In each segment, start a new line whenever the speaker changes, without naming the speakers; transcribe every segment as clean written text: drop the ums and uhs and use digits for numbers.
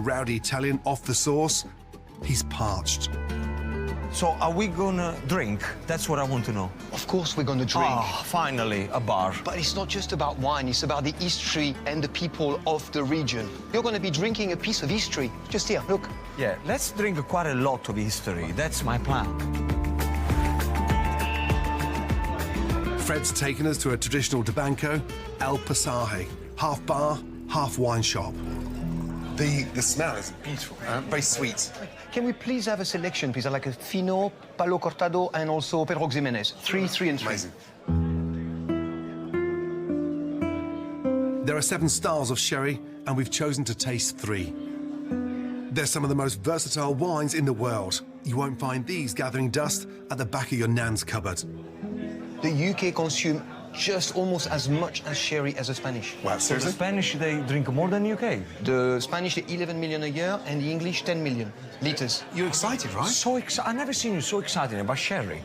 rowdy Italian off the sauce, he's parched.
So are we gonna drink? That's what I want to know.
Of course we're going to drink.
Ah, finally, a bar.
But it's not just about wine, it's about the history and the people of the region. You're going to be drinking a piece of history. Just here, look.
Yeah, let's drink quite a lot of history. That's my plan.
Fred's taken us to a traditional tabanco, El Pasaje, half bar, half wine shop.
The smell is beautiful, very sweet.
Can we please have a selection, please? I like a Fino, Palo Cortado, and also Pedro Ximénez. 3, 3, and 3.
Amazing.
There are 7 styles of sherry, and we've chosen to taste 3. They're some of the most versatile wines in the world. You won't find these gathering dust at the back of your nan's cupboard.
The UK consume just almost as much as sherry as the Spanish.
Wow,
The
seriously?
Spanish, they drink more than UK.
The Spanish, 11 million a year, and the English, 10 million liters.
You're excited, right?
So excited. I've never seen you so excited about sherry.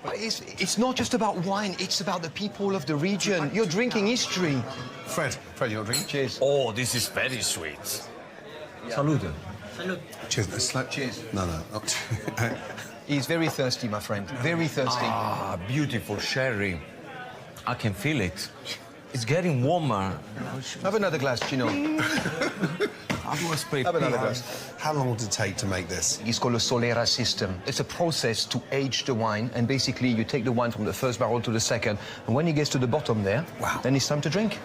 But it's not just about wine, it's about the people of the region. You're drinking history.
Fred, you want a drink?
Cheers.
Oh, this is very sweet. Salute.
Cheers. Slow.
Cheers.
No.
He's very thirsty, my friend. Very thirsty.
Ah, beautiful sherry. I can feel it. It's getting warmer.
Have another glass, Gino. Have another glass.
How long would it take to make this?
It's called a Solera system. It's a process to age the wine, and basically you take the wine from the first barrel to the second, and when it gets to the bottom there,
Wow.
then it's time to drink.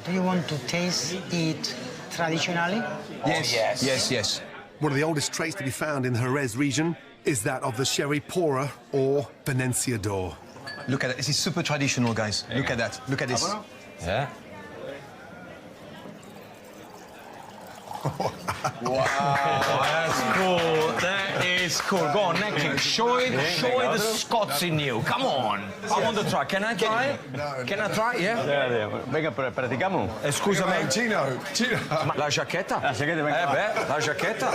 Do you want to taste it traditionally?
Yes. Yes.
One of the oldest traits to be found in the Jerez region is that of the sherry pourer, or venenciador.
Look at that. This is super traditional, guys. Look at that. Look at this.
Yeah.
Wow.
That's cool. That is cool. Go on, next thing. Show it the Scots in you. Come on. I want to try. Can I try? Can I try? Yeah.
Venga, practicamos.
Scusami.
Gino.
La giacchetta?
La giacchetta, venga.
La giacchetta.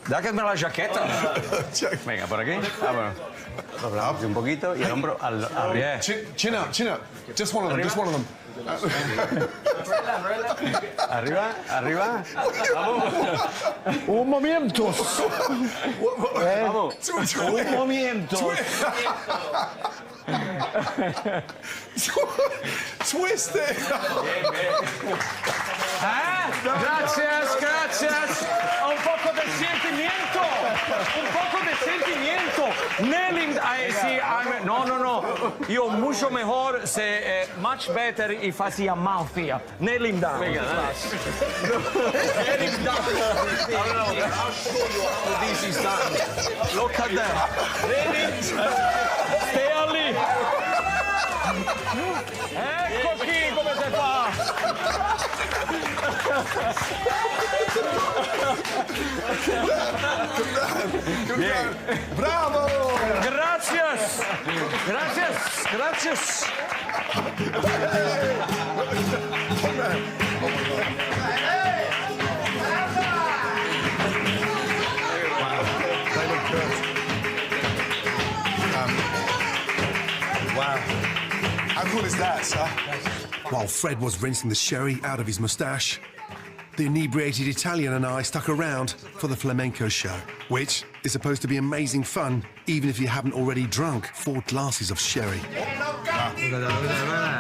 Dáqueme la jaqueta.
Venga, por aquí. Vámonos. Doblamos un poquito y el hombro al
Yeah.
Chin up. Just one of them. Just one of them.
Arriba. Vamos.
Un momento.
Vamos.
Un momento.
Twist it.
Gracias. Un poco de sentimiento. Nailing. Sí, no. Io mucho mejor, much better if I see a mouth here. Nail him down.
Venga, dale.
Nail him down. I'll show you how this is done. Look at that. Ready? Stay lì. Ecco qui come si fa.
Bien. Bravo.
Gracias.
Wow. How cool is that, sir?
While Fred was rinsing the sherry out of his moustache, the inebriated Italian and I stuck around for the flamenco show, which is supposed to be amazing fun, even if you haven't already drunk 4 glasses of sherry.
Wow.